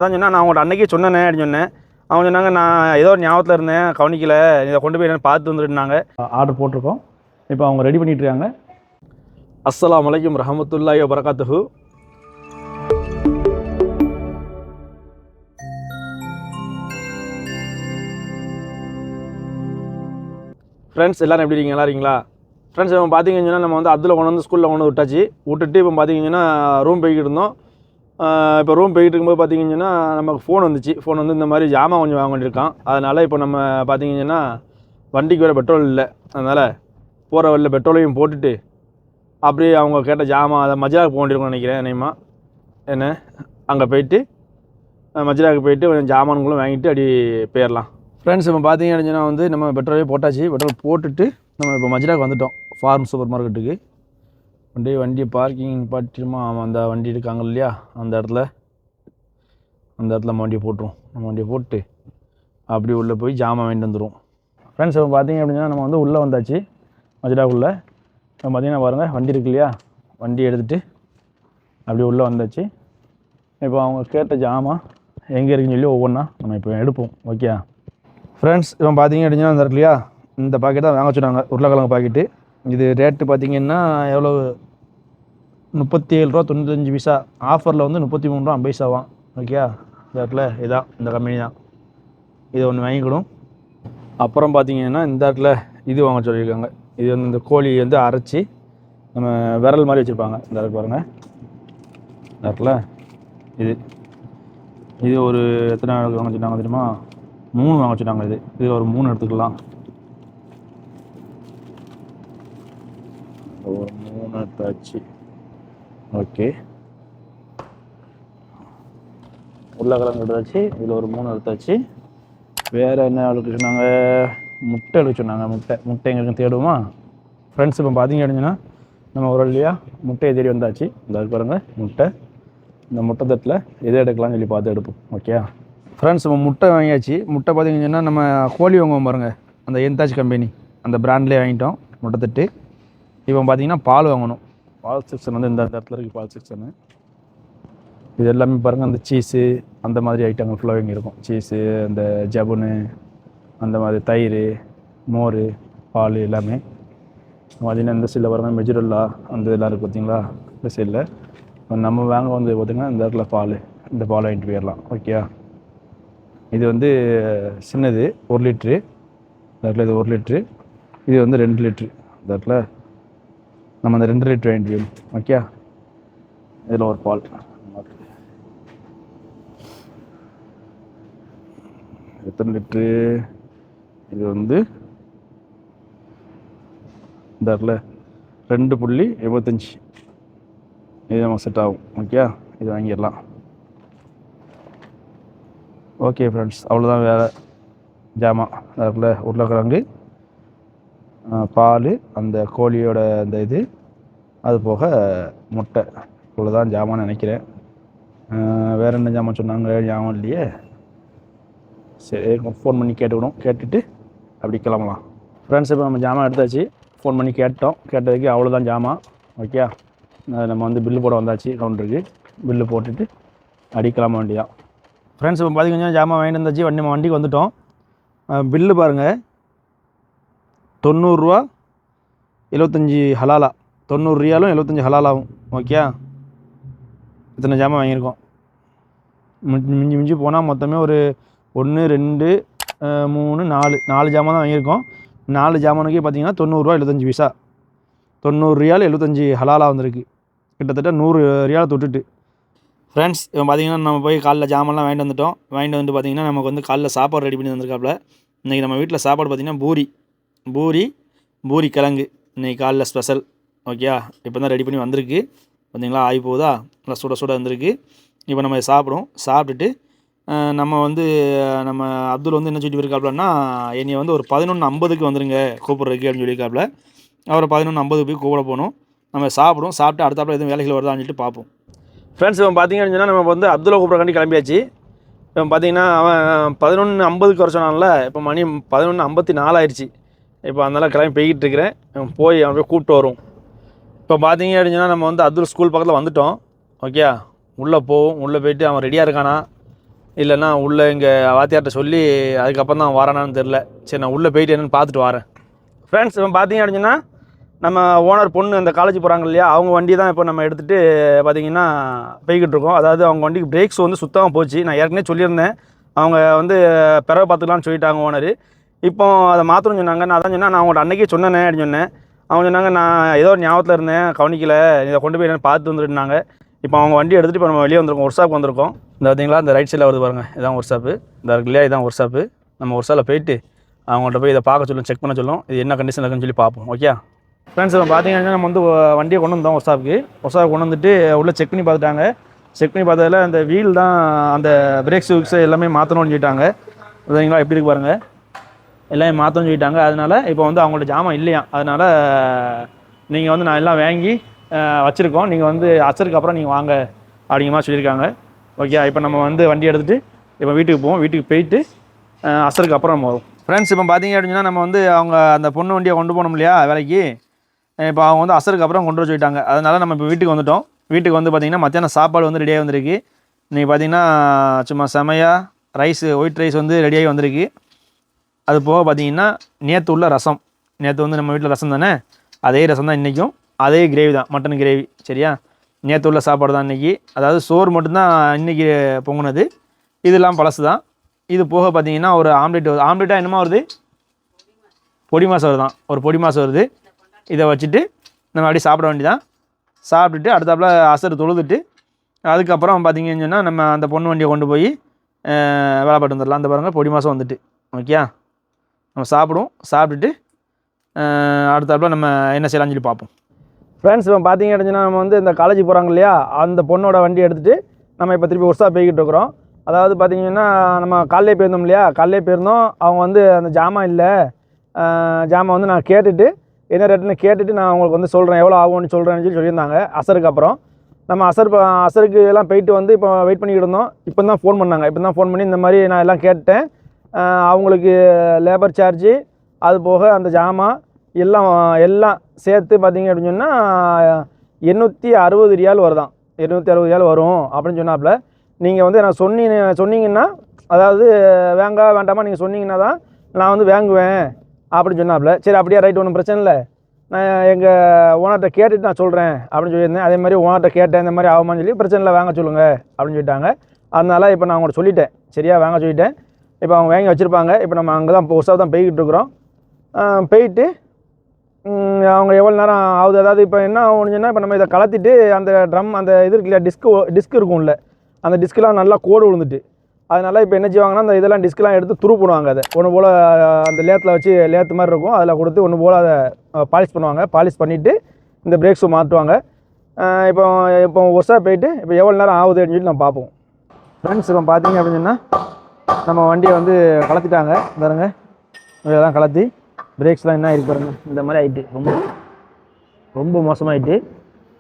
அதான் சொன்னால் நான் உங்கள்கிட்ட அன்றைக்கே சொன்னேனே அப்படின்னு சொன்னேன். அவங்க சொன்னாங்க நான் ஏதோ ஒரு ஞாபகத்தில் இருந்தேன், கவனிக்கல, இதை கொண்டு போய் என்னென்னு பார்த்து வந்துட்டுனாங்க. ஆர்டர் போட்டிருக்கோம், இப்போ அவங்க ரெடி பண்ணிகிட்டு இருக்காங்க. அஸ்ஸலாமு அலைக்கும் ரஹமத்துல்லாஹி வபரகாத்துஹு. ஃப்ரெண்ட்ஸ் எல்லோரும் எப்படி இருக்கீங்க? நல்லா இருக்கீங்களா? ஃப்ரெண்ட்ஸ் இப்போ பார்த்தீங்கன்னா நம்ம வந்து அதில் கொண்டு வந்து ஸ்கூலில் கொண்டு விட்டாச்சு. விட்டுட்டு இப்போ பார்த்தீங்கன்னா ரூம் போய்கிட்டு இருந்தோம். இப்போ ரூம் போய்கிட்டு இருக்கும்போது பார்த்தீங்கன்னா நமக்கு ஃபோன் வந்துச்சு. ஃபோன் வந்து இந்த மாதிரி ஜாமான் கொஞ்சம் வாங்க வேண்டியிருக்கான். அதனால் இப்போ நம்ம பார்த்தீங்கன்னா வண்டிக்கு வேறு பெட்ரோல் இல்லை. அதனால் போகிற வழியில் பெட்ரோலையும் போட்டுட்டு அப்படியே அவங்க கேட்ட ஜாமான் அதை மஜ்ராவுக்கு போக வேண்டியிருக்கோம்னு நினைக்கிறேன். என்னையமா என்ன அங்கே போயிட்டு மஜ்ராவுக்கு போயிட்டு கொஞ்சம் ஜாமான்களும் வாங்கிட்டு அப்படி போயிடலாம். ஃப்ரெண்ட்ஸ் இப்போ பார்த்தீங்க அப்படின்னா வந்து நம்ம பெட்ரோலே போட்டாச்சு. பெட்ரோல் போட்டுட்டு நம்ம இப்போ மஜ்ராவுக்கு வந்துவிட்டோம், ஃபார்ம் சூப்பர் மார்க்கெட்டுக்கு. வண்டியை பார்க்கிங் பாட்டிருமா அந்த வண்டி இருக்காங்க இல்லையா, அந்த இடத்துல நம்ம வண்டியை போட்டுருவோம். நம்ம வண்டியை போட்டு அப்படி உள்ளே போய் ஜாமான் வாங்கிட்டு வந்துடுவோம். ஃப்ரெண்ட்ஸ் இப்போ பார்த்தீங்க அப்படின்னா நம்ம வந்து உள்ளே வந்தாச்சு மஜ்ராவுக்குள்ளே. இப்போ பார்த்தீங்கன்னா பாருங்கள் வண்டி இருக்கு இல்லையா, வண்டி எடுத்துகிட்டு அப்படி உள்ளே வந்தாச்சு. இப்போ அவங்க கேட்ட ஜாமான் எங்கே இருக்குன்னு சொல்லி ஒவ்வொன்றா நம்ம இப்போ எடுப்போம். ஓகே ஃப்ரெண்ட்ஸ், இப்போ பார்த்தீங்க அப்படின்னா அந்த இருக்கு இல்லையா, இந்த பாக்கெட் தான் வாங்க சொன்னாங்க, உருளைக்கிழங்கு பாக்கெட்டு. இது ரேட்டு பார்த்தீங்கன்னா எவ்வளோ, 37 ரூபா 95 பைசா. ஆஃபரில் வந்து 33 ரூபா 50 பைசாவாம். ஓகே, இந்த இடத்துல இதான் இந்த கம்பெனி தான். இது ஒன்று வாங்கிக்கணும். அப்புறம் பார்த்தீங்கன்னா இந்த இடத்துல இது வாங்க சொல்லியிருக்காங்க. இது வந்து இந்த கோழி வந்து அரைச்சி நம்ம விரல் மாதிரி வச்சுருப்பாங்க. இந்த இடத்துல பாருங்கள், இந்த இடத்துல இது ஒரு எத்தனை வாங்க சொன்னாங்க தெரியுமா? 3 வாங்க வச்சுட்டாங்க. இது ஒரு 3 எடுத்துக்கலாம். ஒரு 3 எடுத்தாச்சு. ஓகே, உருளைக்கிழங்கு எடுத்தாச்சு. இதில் ஒரு 3 எடுத்தாச்சு. வேறு என்ன எடுக்க சொன்னாங்க? முட்டை எடுக்க சொன்னாங்க. முட்டை எங்களுக்கு தேடுவோமா ஃப்ரெண்ட்ஸ்? இப்போ பார்த்தீங்க அப்படின்னா நம்ம ஒரு இல்லையா முட்டையை தேடி வந்தாச்சு. இந்த பாருங்கள் முட்டை. இந்த முட்டை தட்டில் எதை எடுக்கலாம்னு சொல்லி பார்த்து எடுப்போம். ஓகே ஃப்ரெண்ட்ஸ், இப்போ முட்டை வாங்கியாச்சு. முட்டை பார்த்தீங்கன்னா நம்ம கோழி வாங்குவோம் பாருங்கள், அந்த என்தாஜ் கம்பெனி அந்த பிராண்ட்லேயே வாங்கிட்டோம் முட்டை தட்டு. இப்போ பார்த்தீங்கன்னா பால் வாங்கணும். பால் செக்ஷன் வந்து இந்த இடத்துல இருக்குது, பால் செக்ஷனு. இது எல்லாமே பாருங்கள், அந்த சீஸு அந்த மாதிரி ஐட்டங்கள் ஃபுல்லாக இங்கே இருக்கும். சீஸு, அந்த ஜபுனு, அந்த மாதிரி தயிர், மோர், பால் எல்லாமே பார்த்தீங்கன்னா இந்த சைடில் பாருங்கள் மெஜுரல்லா அந்த இதெல்லாம் இருக்குது பார்த்தீங்களா. இந்த சைடில் நம்ம வாங்க வந்து பார்த்திங்கன்னா இந்த இடத்துல பால், இந்த பால் வாங்கிட்டு போயிடலாம். ஓகே, இது வந்து சின்னது 1 லிட்ரு. இந்த இடத்துல இது 1 லிட்ரு. இது வந்து 2 லிட்ரு. இந்த இடத்துல நம்ம அந்த 2 லிட்ரு வாங்கிட்டு போயிடணும். ஓகே, இதில் ஒரு பால் எத்தனை லிட்ரு? இது வந்து இந்த இடத்துல 2.75. இது நமக்கு செட் ஆகும். ஓகே, இது வாங்கிடலாம். ஓகே ஃப்ரெண்ட்ஸ், அவ்வளோதான் வேறு ஜாமான். அதில் உருளைக்கிழங்கு, பால், அந்த கோழியோட அந்த இது, அது போக முட்டை. இவ்வளோதான் ஜாமான் நினைக்கிறேன். வேறு என்ன ஜாமான் சொன்னாங்க? ஜாமான் இல்லையே. சரி, ஃபோன் பண்ணி கேட்டுக்கணும். கேட்டுட்டு அப்படி கிளம்பலாம். ஃப்ரெண்ட்ஸ், இப்போ நம்ம ஜாமான் எடுத்தாச்சு. ஃபோன் பண்ணி கேட்டோம். கேட்டதுக்கு அவ்வளோதான் ஜாமான். ஓகே, நம்ம வந்து பில்லு போட வந்தாச்சு கவுண்டருக்கு. பில்லு போட்டுட்டு அப்படி கிளம்ப வேண்டியதான். ஃப்ரெண்ட்ஸ், இப்போ பார்த்தீங்கன்னா ஜாமான் வாங்கிட்டு வந்தாச்சு. நம்ம வண்டிக்கு வந்துவிட்டோம். பில்லு பாருங்கள், 90 ரூபா 75 ஹலாலா. 90 ரியாலும் 75 ஹலாலாகும். ஓகே, இத்தனை ஜாமான் வாங்கியிருக்கோம். மிஞ்சி போனால் மொத்தமே ஒரு 1 2 3 4 ஜாமான் தான் வாங்கியிருக்கோம். 4 ஜாமானுக்கே பார்த்தீங்கன்னா 90 ரூபா 75 பைசா. 90 ரியால் 75 ஹலாலா வந்திருக்கு. கிட்டத்தட்ட 100 ரியால் தொட்டுட்டு. ஃப்ரெண்ட்ஸ், இப்போ பார்த்தீங்கன்னா நம்ம போய் காலைல ஜாமான்லாம் வாங்கிட்டு வந்துட்டோம். வாங்கிட்டு வந்து பார்த்தீங்கன்னா நமக்கு வந்து காலைல சாப்பாடு ரெடி பண்ணி வந்திருக்காப்புல. இன்றைக்கி நம்ம வீட்டில் சாப்பாடு பார்த்திங்கன்னா பூரி கிழங்கு இன்றைக்கி காலைல ஸ்பெஷல். ஓகே, இப்போ தான் ரெடி பண்ணி வந்திருக்கு. பார்த்தீங்களா, ஆகி போகுதா, நல்லா சுட வந்திருக்கு. இப்போ நம்ம சாப்பிடுவோம். சாப்பிட்டுட்டு நம்ம வந்து நம்ம அப்துல் வந்து என்ன சொல்லிட்டு இருக்காப்புலன்னா, என்னையை வந்து ஒரு 11:50க்கு வந்துடுங்க கூப்பிட்றதுக்கு அப்படின்னு சொல்லியிருக்காப்புல. அவரை 11:50 போய் கூப்பிட போகணும். நம்ம சாப்பிடுவோம். சாப்பிட்டு அடுத்தாப்புல எதுவும் வேலைகள் வருதான்னு சொல்லிட்டு பார்ப்போம். ஃப்ரெண்ட்ஸ், இப்போ பார்த்தீங்கன்னு சொன்னால் நம்ம வந்து அப்துல்லா கூப்பிட்றக்காண்டி கிளம்பியாச்சு. இப்போ பார்த்தீங்கன்னா அவன் 11:50க்கு வர சொன்னான்ல. இப்போ மணி 11:54 ஆயிடுச்சு. இப்போ அதனால் கிளம்பி போய்கிட்டு இருக்கிறேன். போய் அவன் போய் கூப்பிட்டு வரும். இப்போ பார்த்தீங்க அப்படின்னா நம்ம வந்து அப்துல் ஸ்கூல் பக்கத்தில் வந்துவிட்டோம். ஓகே, உள்ளே போவோம். உள்ளே போய்ட்டு அவன் ரெடியாக இருக்கானா இல்லைன்னா உள்ளே இங்கே வாத்தியார்கிட்ட சொல்லி அதுக்கப்புறம் தான் வரானான்னு தெரில. சரி நான் உள்ளே போயிட்டு என்னென்னு பார்த்துட்டு வரேன். ஃப்ரெண்ட்ஸ் இப்போ பார்த்தீங்க அப்படின்னா நம்ம ஓனர் பொண்ணு அந்த காலேஜ் போகிறாங்க இல்லையா, அவங்க வண்டி தான் இப்போ நம்ம எடுத்துகிட்டு பார்த்திங்கன்னா போய்கிட்டு இருக்கோம். அதாவது அவங்க வண்டிக்கு பிரேக்ஸ் வந்து சுத்தமாக போச்சு. நான் ஏற்கனவே சொல்லியிருந்தேன், அவங்க வந்து பிறவை பார்த்துக்கலான்னு சொல்லிட்டாங்க ஓனர். இப்போ அதை மாற்றணும்னு சொன்னாங்க. நான் அதான் சொன்னேன், நான் அவங்கள்ட்ட அன்றைக்கே சொன்னேன் அப்படின்னு சொன்னேன். அவங்க சொன்னாங்க நான் ஏதோ ஒரு ஞாபகத்தில் இருந்தேன், கவனிக்கல, இதை கொண்டு போய் என்னென்னு பார்த்து வந்துட்டுனாங்க. இப்போ அவங்க வண்டி எடுத்துகிட்டு இப்போ நம்ம வெளியே வந்திருக்கோம், ஒர்க் ஷாப் வந்திருக்கோம். இந்த பார்த்தீங்களா இந்த ரைட் சைடில் வருது பாருங்கள், இதான் ஒர்க் ஷாப்பு. இந்த இருக்கு இல்லையா, இதான் ஒர்க் ஷாப்பு. நம்ம ஒர்க் ஷாப்பில் போயிட்டு அவங்கள்ட்ட போய் இதை பார்க்க சொல்லும், செக் பண்ண சொல்லும், இது என்ன கண்டிஷன் இருக்குன்னு சொல்லி பார்ப்போம். ஓகே ஃப்ரெண்ட்ஸ், இப்போ பார்த்தீங்கன்னா நம்ம வந்து வண்டியை கொண்டு வந்தோம் ஒர்க் ஷாப்புக்கு கொண்டு வந்துட்டு உள்ளே செக் பண்ணி பார்த்துட்டாங்க. செக் பண்ணி பார்த்ததில் அந்த வீல் தான், அந்த பிரேக் ஷூஸ் எல்லாமே மாற்றணும்னு சொல்லிட்டாங்க. பார்த்தீங்களா எப்படி இருக்கு பாருங்கள், எல்லாமே மாற்றணும்னு சொல்லிட்டாங்க. அதனால் இப்போ வந்து அவங்கள்ட்ட ஜாமான் இல்லையா, அதனால் நீங்கள் வந்து நான் எல்லாம் வாங்கி வச்சுருக்கோம், நீங்கள் வந்து அசருக்கு அப்புறம் நீங்கள் வாங்க அப்படிங்கிற மாதிரி சொல்லியிருக்காங்க. ஓகே, இப்போ நம்ம வந்து வண்டி எடுத்துகிட்டு இப்போ வீட்டுக்கு போவோம். வீட்டுக்கு போயிட்டு அசருக்கு அப்புறம் நம்ம வரும். ஃப்ரெண்ட்ஸ், இப்போ பார்த்தீங்க அப்படின்னா நம்ம வந்து அவங்க அந்த பொண்ணு வண்டியை கொண்டு போனோம் இல்லையா வேலைக்கு, இப்போ அவங்க வந்து அசருக்கு அப்புறம் கொண்டு வர சொல்லிட்டாங்க. அதனால் நம்ம இப்போ வீட்டுக்கு வந்துவிட்டோம். வீட்டுக்கு வந்து பார்த்திங்கன்னா மத்தியானம் சாப்பாடு வந்து ரெடியாகி வந்திருக்கு. இன்றைக்கி பார்த்திங்கன்னா சும்மா செமையாக ரைஸ், ஒயிட் ரைஸ் வந்து ரெடியாகி வந்திருக்கு. அது போக பார்த்திங்கன்னா நேற்று உள்ள ரசம், நேற்று வந்து நம்ம வீட்டில் ரசம் தானே, அதே ரசம் தான் இன்றைக்கும், அதே கிரேவி தான், மட்டன் கிரேவி. சரியா, நேற்று உள்ள சாப்பாடு தான் இன்றைக்கி. அதாவது சோறு மட்டும்தான் இன்றைக்கி பொங்குனது, இதெல்லாம் பழசு தான். இது போக பார்த்திங்கன்னா ஒரு ஆம்லேட்டாக என்னமா வருது, பொடி மாசம் வருதான், ஒரு பொடி மாசம் வருது. இதை வச்சுட்டு நம்ம அப்படியே சாப்பிட வேண்டியதான். சாப்பிட்டுட்டு அடுத்தாப்புல அசர் தொழுதுட்டு அதுக்கப்புறம் பார்த்திங்கன்னு சொன்னால் நம்ம அந்த பொண்ணு வண்டியை கொண்டு போய் வேலை பாட்டு வந்துடலாம். அந்த பாருங்கள் பொடி மாதம் வந்துட்டு. ஓகே, நம்ம சாப்பிடுவோம். சாப்பிட்டுட்டு அடுத்தாப்புல நம்ம என்ன செய்யலாம்னு சொல்லி பார்ப்போம். ஃப்ரெண்ட்ஸ், இப்போ பார்த்திங்க அப்படின்னா நம்ம வந்து இந்த காலேஜ் போகிறாங்க இல்லையா, அந்த பொண்ணோட வண்டி எடுத்துகிட்டு நம்ம இப்போ திருப்பி ஒர்க் ஷாப் போய்கிட்டு இருக்கிறோம். அதாவது பார்த்திங்கன்னா நம்ம காலையிலே போயிருந்தோம் இல்லையா, காலையிலே போயிருந்தோம். அவங்க வந்து அந்த ஜாமான் இல்லை, ஜாமான் வந்து நான் கேட்டுட்டு என்ன ரேட்டுன்னு கேட்டுட்டு நான் அவங்களுக்கு வந்து சொல்கிறேன், எவ்வளோ ஆகும்னு சொல்கிறேன்னு சொல்லி சொல்லியிருந்தாங்க. அசருக்கு அப்புறம் நம்ம அசருக்கு எல்லாம் போயிட்டு வந்து இப்போ வெயிட் பண்ணிக்கிட்டு இருந்தோம். இப்போ தான் ஃபோன் பண்ணாங்க. இப்போ தான் ஃபோன் பண்ணி இந்த மாதிரி நான் எல்லாம் கேட்டேன், அவங்களுக்கு லேபர் சார்ஜு அது போக அந்த ஜாமான் எல்லாம் சேர்த்து பார்த்திங்க அப்படின்னு சொன்னால் 860 ரியால் வருதான், 860 ரியால் வரும் அப்படின்னு சொன்னாப்புல. நீங்கள் வந்து நான் சொன்னீங்கன்னா, அதாவது வேண்டாமா நீங்கள் சொன்னீங்கன்னா தான் நான் வந்து வாங்குவேன் அப்படின்னு சொன்னாப்புல. சரி அப்படியே ரைட், ஒன்றும் பிரச்சனை இல்லை, நான் எங்கள் ஓனர்கிட்ட கேட்டுட்டு நான் சொல்கிறேன் அப்படின்னு சொல்லியிருந்தேன். அதே மாதிரி ஓனர்கிட்ட கேட்டேன், இந்த மாதிரி ஆகுமான்னு சொல்லி, பிரச்சனை இல்லை வாங்க சொல்லுங்கள் அப்படின்னு சொல்லிட்டாங்க. அதனால் இப்போ நான் அவங்கள்ட்ட சொல்லிட்டேன், சரியா வாங்க சொல்லிட்டேன். இப்போ அவங்க வாங்கி வச்சுருப்பாங்க. இப்போ நம்ம அங்கே தான் ஒர்க் தான் போய்கிட்டு இருக்கிறோம். போயிட்டு அவங்க எவ்வளோ நேரம் ஆகுது, அதாவது இப்போ என்ன ஆகும்னு சொன்னால், இப்போ நம்ம இதை கலத்திட்டு அந்த ட்ரம் அந்த இது இருக்கு இல்லையா, டிஸ்க் இருக்கும்ல, அந்த டிஸ்கெலாம் நல்லா கோடு விழுந்துட்டு, அதனால் இப்போ என்ன செய்வாங்கன்னா அந்த இதெல்லாம் டிஸ்கெலாம் எடுத்து துரு போடுவாங்க. அதை ஒன்று போல் அந்த லேத்தில் வச்சு லேத்து மாதிரி இருக்கும், அதில் கொடுத்து ஒன்று போல் அதை பாலிஷ் பண்ணுவாங்க. பாலிஷ் பண்ணிவிட்டு இந்த பிரேக் ஷூ மாட்டுவாங்க. இப்போ ஒர்க் போயிட்டு இப்போ எவ்வளோ நேரம் ஆகுது அப்படின்னு சொல்லி நம்ம பார்ப்போம். ஃப்ரெண்ட்ஸ், இப்போ பார்த்தீங்க அப்படின்னு சொன்னால் நம்ம வண்டியை வந்து கலத்திட்டாங்க பாருங்க. இதெல்லாம் கலத்தி பிரேக்ஸ்லாம் என்ன ஆகிருக்கு பாருங்கள், இந்த மாதிரி ஆகிட்டு ரொம்ப மோசமாகிட்டு.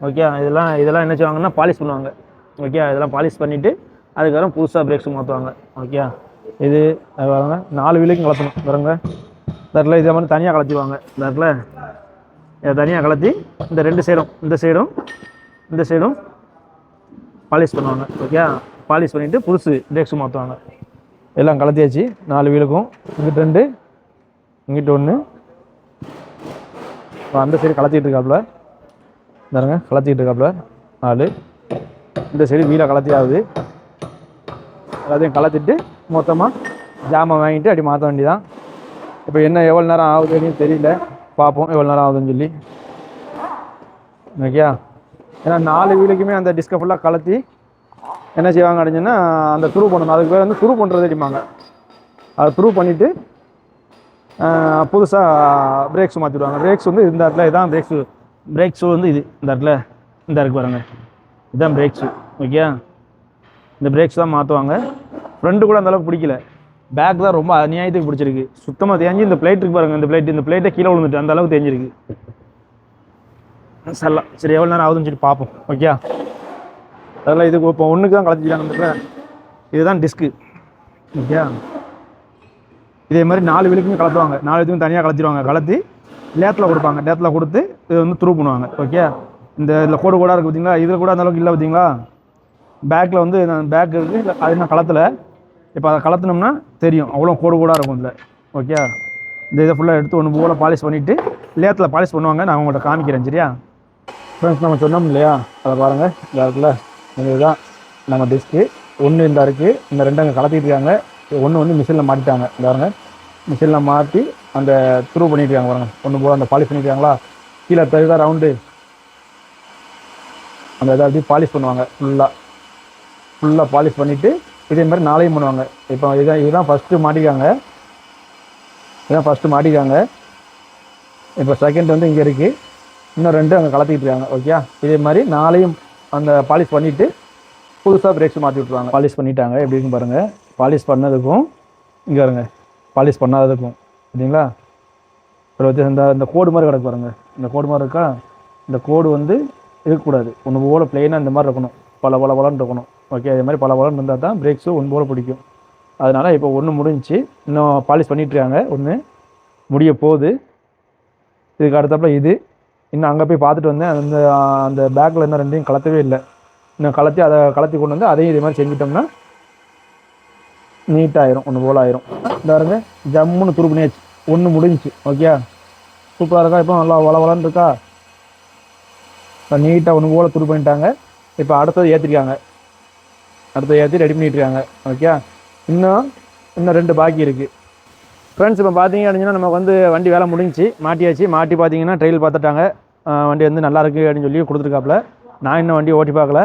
ஓகே, இதெல்லாம் என்ன செய்வாங்கன்னா பாலிஷ் பண்ணுவாங்க. ஓகே, இதெல்லாம் பாலிஷ் பண்ணிவிட்டு அதுக்கப்புறம் புதுசாக பிரேக்ஸும் மாற்றுவாங்க. ஓகே, இது பாருங்க 4 வீலுக்கும் கலத்தணும் பாருங்க. இந்த இதை வந்து தனியாக கலத்திடுவாங்க. இதை தனியாக கலத்தி இந்த 2 சைடும், இந்த சைடும் பாலிஷ் பண்ணுவாங்க. ஓகே, பாலிஷ் பண்ணிவிட்டு புதுசு பிரேக்ஸும் மாற்றுவாங்க. எல்லாம் கலத்தியாச்சு 4 வீலுக்கும். இங்கிட்ட 2, இங்கிட்ட 1, அந்த சைடு கலத்திட்டு இருக்காப்புல பாருங்க, கலத்திட்டு இருக்காப்புல 4. இந்த சைடு வீலை கலத்தி ஆகுது. எல்லாத்தையும் கலத்திட்டு மொத்தமாக ஜாமான் வாங்கிட்டு அப்படி மாற்ற வேண்டியதான். இப்போ என்ன எவ்வளோ நேரம் ஆகுதுன்னு தெரியல, பார்ப்போம் எவ்வளோ நேரம் ஆகுதுன்னு சொல்லி. ஓகே, ஏன்னா 4 வீலுக்குமே அந்த டிஸ்கை ஃபுல்லாக கலத்தி என்ன செய்வாங்க அப்படின்னா அந்த துரு பண்ணணும். அதுக்கு பேர் வந்து துரு பண்ணுறது அடிப்பாங்க. அதை துரு பண்ணிவிட்டு புதுசாக பிரேக்ஸ் மாற்றிடுவாங்க. பிரேக்ஸ் வந்து இந்த இடத்துல இதான் பிரேக் ஷூ வந்து இது இந்த இடத்துல இருக்கு பாருங்கள், இதுதான் பிரேக் ஷூ. ஓகே, இந்த பிரேக்ஸ் தான் மாற்றுவாங்க. ஃப்ரெண்டு கூட அந்தளவுக்கு பிடிக்கல, பேக் தான் ரொம்ப அநியாயத்துக்கு பிடிச்சிருக்கு. சுத்தமாக தேஞ்சு இந்த பிளேட் இருக்கு பாருங்கள், இந்த பிளேட்டை கீழே விழுந்துட்டு அந்த அளவுக்கு தேஞ்சிருக்கு. சரி எவ்வளோ நேரம் ஆகுதுன்னு சொல்லி பார்ப்போம். ஓகே, அதெல்லாம் இதுக்கு இப்போ ஒன்றுக்கு தான் கலத்திக்கிறாங்க. இதுதான் டிஸ்க்கு. ஓகே, இதே மாதிரி 4 வீலுக்குமே கலத்துவாங்க. 4 இதுக்கும் தனியாக கலத்திடுவாங்க. கலத்தி லேத்தில் கொடுப்பாங்க. லேத்தில் கொடுத்து இது வந்து த்ரூ பண்ணுவாங்க. ஓகே, இதில் கோடு இருக்குது பார்த்தீங்களா, இதில் கூட அந்தளவுக்கு இல்லை பார்த்தீங்களா. பேக்கில் வந்து பேக் இருக்குது, அது நான் களத்தில் இப்போ அதை கலத்தினோம்னா தெரியும் அவ்வளோ கோடு கூட இருக்கும் இதில். ஓகே, இந்த இதை ஃபுல்லாக எடுத்து ஒன்று போல் பாலிஷ் பண்ணிவிட்டு லேத்தில் பாலிஷ் பண்ணுவாங்க. நான் உங்கள்கிட்ட காமிக்கிறேன். சரியா ஃப்ரெண்ட்ஸ், நம்ம சொன்னோம் இல்லையா, அதை பாருங்கள். இந்த இருக்குல்ல, இதுதான் நம்ம டிஸ்க்கு. ஒன்று இந்த இருக்குது, இந்த ரெண்டு அங்கே கலத்திட்டு இருக்காங்க. ஒன்று வந்து மிஷினில் மாட்டிட்டாங்க. இந்த பாருங்க, மிஷினில் மாட்டி அந்த த்ரூ பண்ணிட்டுருக்காங்க பாருங்கள். ஒன்று போல் அந்த பாலிஷ் பண்ணியிருக்காங்களா, கீழே தான் ரவுண்டு அந்த இதை அப்படி பாலிஷ் பண்ணுவாங்க. ஃபுல்லாக பாலிஷ் பண்ணிவிட்டு இதே மாதிரி நாளையும் பண்ணுவாங்க. இப்போ இதுதான் ஃபஸ்ட்டு மாட்டிக்காங்க. இப்போ செகண்ட் வந்து இங்கே இருக்குது, இன்னும் ரெண்டு அங்கே கலத்திக்கிட்டு இருக்காங்க. ஓகே, இதே மாதிரி நாளையும் அந்த பாலிஷ் பண்ணிவிட்டு புதுசாக பிரேக்ஸ் மாற்றி விட்ருவாங்க. பாலிஷ் பண்ணிட்டாங்க. எப்படி இருக்குன்னு பாருங்கள். பாலிஷ் பண்ணதுக்கும் இங்கே வருங்க, பாலிஷ் பண்ணாததுக்கும் சரிங்களா. இந்த கோடு மாதிரி கிடக்கு பாருங்கள். இந்த கோடு மாதிரி இருக்கா, இந்த கோடு வந்து இருக்கக்கூடாது. ஒன்று போல் பிளெயினாக இந்த மாதிரி இருக்கணும், பலன்னு இருக்கணும். ஓகே, இதே மாதிரி பலன்னு இருந்தால் தான் பிரேக்ஸும் ஒன்று போல் பிடிக்கும். அதனால் இப்போ ஒன்று முடிஞ்சிச்சு, இன்னும் பாலிஷ் பண்ணிகிட்ருக்காங்க. ஒன்று முடிய போகுது. இதுக்கு அடுத்தப்பல இது இன்னும் அங்கே போய் பார்த்துட்டு வந்தேன். அந்த பேக்கில் இன்னும் ரெண்டையும் கலத்தவே இல்லை. இன்னும் அதை கலத்தி கொண்டு வந்து அதையும் இதே மாதிரி செஞ்சிட்டோம்னா நீட்டாகிடும், ஒன்று போல் ஆயிரும். இந்த பாருங்க, ஜம்முன்னு துரு பண்ணியாச்சு. ஒன்று முடிஞ்சிச்சு. ஓகே, சூப்பராக இருக்கா. இப்போ நல்லா வளன்னு இருக்கா. இப்போ நீட்டாக ஒன்று போல் துரு பண்ணிட்டாங்க. இப்போ அடுத்தது ஏற்றிருக்காங்க. ஏற்றி ரெடி பண்ணிட்டுருக்காங்க. ஓகே, இன்னும் ரெண்டு பாக்கி இருக்குது. ஃப்ரெண்ட்ஸ், இப்போ பார்த்தீங்க அப்படின்னா நமக்கு வந்து வண்டி வேலை முடிஞ்சிச்சு, மாட்டியாச்சு. மாட்டி பார்த்தீங்கன்னா ட்ரெயில் பார்த்துட்டாங்க. வண்டி வந்து நல்லா இருக்குது அப்படின்னு சொல்லி கொடுத்துருக்காப்புல. நான் இன்னும் வண்டியை ஓட்டி பார்க்கல.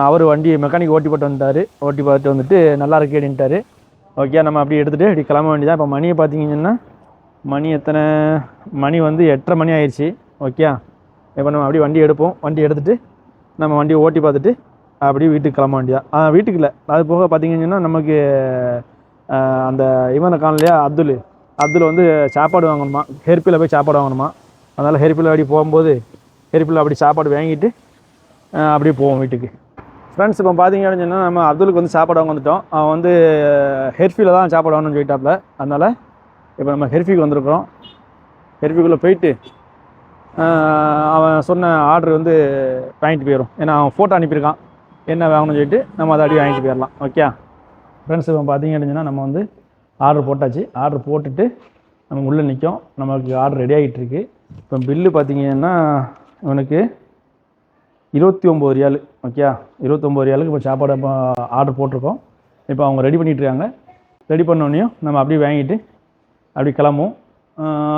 அவர் வண்டி மெக்கானிக் ஓட்டி போட்டு வந்துட்டார். ஓட்டி பார்த்துட்டு வந்துட்டு நல்லா இருக்குது அப்படின்ட்டார். ஓகே, நம்ம அப்படி எடுத்துகிட்டு இப்படி கிளம்ப வேண்டியதான். இப்போ மணியை பார்த்தீங்கன்னா மணி வந்து 8:30 மணி ஆயிடுச்சு. ஓகே, இப்போ நம்ம அப்படியே வண்டி எடுப்போம். வண்டி எடுத்துகிட்டு நம்ம வண்டியை ஓட்டி பார்த்துட்டு அப்படியே வீட்டுக்கு கிளம்ப வேண்டியதான். வீட்டுக்கு இல்லை, அது போக பார்த்தீங்கன்னா நமக்கு அந்த இவனை காணலையா, அப்துல் வந்து சாப்பாடு வாங்கணுமா, ஹெர்பியில் போய் சாப்பாடு வாங்கணுமா. அதனால் ஹெர்பியில் அப்படி போகும்போது ஹெர்பியில் அப்படி சாப்பாடு வாங்கிட்டு அப்படியே போவோம் வீட்டுக்கு. ஃப்ரெண்ட்ஸ், இப்போ பார்த்தீங்க அப்படின்னு சொன்னால் நம்ம அப்துலுக்கு வந்து சாப்பாடு வாங்க வந்துட்டோம். அவன் வந்து ஹெர்பியில் தான் சாப்பாடு வாங்கணும்னு சொல்லிட்டாப்புல. அதனால் இப்போ நம்ம ஹெர்பிக்கு வந்திருக்கிறோம். ஹெர்பிக்குள்ளே போயிட்டு அவன் சொன்ன ஆர்டர் வந்து வாங்கிட்டு போயிடும். ஏன்னா அவன் ஃபோட்டோ அனுப்பியிருக்கான் என்ன வாங்கணும்னு சொல்லிட்டு, நம்ம அதை அப்படியே வாங்கிட்டு போயிடலாம். ஓகே ஃப்ரெண்ட்ஸ், இப்போ பார்த்தீங்க அப்படின்னா நம்ம வந்து ஆர்டர் போட்டாச்சு. ஆர்டர் போட்டுட்டு நம்ம உள்ளே நிற்கும். நமக்கு ஆர்டர் ரெடி ஆகிட்டுருக்கு. இப்போ பில்லு பார்த்தீங்கன்னா இவனுக்கு 29 ரியாலு. ஓகே, 29 ரியாலுக்கு இப்போ சாப்பாடு இப்போ ஆர்டர் போட்டிருக்கோம். இப்போ அவங்க ரெடி பண்ணிகிட்ருக்காங்க. ரெடி பண்ணோடனையும் நம்ம அப்படியே வாங்கிட்டு அப்படி கிளம்பும்.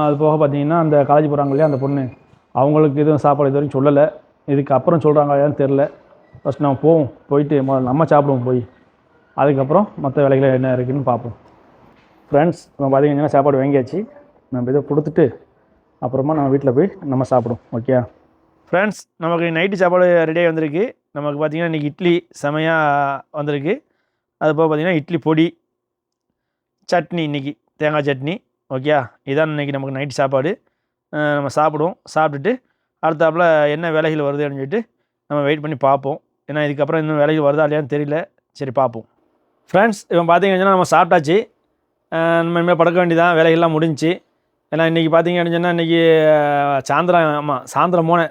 அது போக பார்த்தீங்கன்னா அந்த காலேஜ் போகிறாங்க இல்லையா, அந்த பொண்ணு, அவங்களுக்கு எதுவும் சாப்பாடு இது வரைக்கும் சொல்லலை. இதுக்கு அப்புறம் சொல்கிறாங்க இல்லையான்னு தெரில. ஃபஸ்ட் நம்ம போயிட்டு நம்ம சாப்பிடுவோம் போய், அதுக்கப்புறம் மற்ற வேலைகள் என்ன இருக்குதுன்னு பார்ப்போம். ஃப்ரெண்ட்ஸ், நம்ம பார்த்தீங்கன்னா சாப்பாடு வாங்கியாச்சு. நம்ம இதை கொடுத்துட்டு அப்புறமா நம்ம வீட்டில் போய் நம்ம சாப்பிடுவோம். ஓகே ஃப்ரெண்ட்ஸ், நமக்கு நைட்டு சாப்பாடு ரெடியாக வந்திருக்கு. நமக்கு பார்த்திங்கன்னா இன்றைக்கி இட்லி செமையாக வந்திருக்கு. அது போக பார்த்திங்கன்னா இட்லி பொடி, சட்னி, இன்றைக்கி தேங்காய் சட்னி. ஓகே, இதான் இன்றைக்கி நமக்கு நைட்டு சாப்பாடு. நம்ம சாப்பிடுவோம். சாப்பிட்டுட்டு அடுத்தாப்புல என்ன வேலைகள் வருது அப்படின்னு சொல்லிட்டு நம்ம வெயிட் பண்ணி பார்ப்போம். ஏன்னா இதுக்கப்புறம் இன்னும் வேலைகள் வருதா இல்லையான்னு தெரியல. சரி பார்ப்போம். ஃப்ரெண்ட்ஸ், இப்போ பார்த்தீங்கன்னா நம்ம சாப்பிட்டாச்சு. நம்ம இனிமேல் படுக்க வேண்டியதான். வேலைகள்லாம் முடிஞ்சிச்சு. ஏன்னா இன்றைக்கி பார்த்தீங்க அப்படின்னு சொன்னால் இன்றைக்கி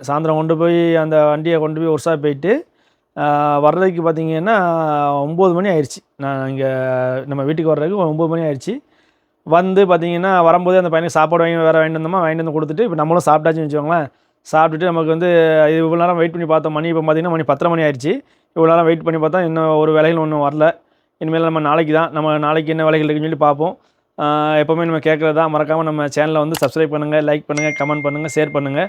சாயந்தரம் கொண்டு போய் அந்த வண்டியை கொண்டு போய் ஒர்க்ஷாப் போயிட்டு வர்றதுக்கு பார்த்தீங்கன்னா 9 மணி ஆயிடுச்சு. நான் இங்கே நம்ம வீட்டுக்கு வர்றதுக்கு 9 மணி ஆயிடுச்சு. வந்து பார்த்தீங்கன்னா வரும்போதே அந்த பையனுக்கு சாப்பாடு வாங்கிட்டு வந்து கொடுத்துட்டு இப்போ நம்மளும் சாப்பிட்டாச்சுன்னு வச்சுக்கோங்களேன். சாப்பிட்டுட்டு நமக்கு வந்து இது இவ்வளோ நேரம் வெயிட் பண்ணி பார்த்தோம். மணி இப்போ பார்த்தீங்கன்னா மணி 10:30 மணி ஆயிடுச்சு. இவ்வளோ நேரம் வெயிட் பண்ணி பார்த்தா இன்னும் ஒரு வேலைகள் ஒன்றும் வரல. இனிமேல் நம்ம நாளைக்கு என்ன வேலைகள் இருக்குன்னு சொல்லி பார்ப்போம். எப்போவுமே நம்ம கேட்குறது தான். மறக்காமல் நம்ம சேனலை வந்து சப்ஸ்கிரைப் பண்ணுங்கள், லைக் பண்ணுங்கள், கமெண்ட் பண்ணுங்கள், ஷேர் பண்ணுங்கள்.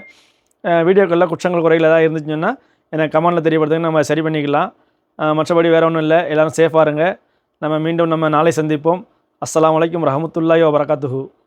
வீடியோக்களில் குற்றங்கள் குறைகள் ஏதாவது இருந்துச்சுன்னு சொன்னால் எனக்கு கமெண்ட்டில் தெரியப்படுத்துங்க, நம்ம சரி பண்ணிக்கலாம். மற்றபடி வேறு ஒன்றும் இல்லை. எல்லோரும் சேஃபாக இருங்க. நம்ம மீண்டும் நாளை சந்திப்போம். அஸ்ஸலாமு அலைக்கும் வரஹ்மத்துல்லாஹி வபரகாத்துஹு.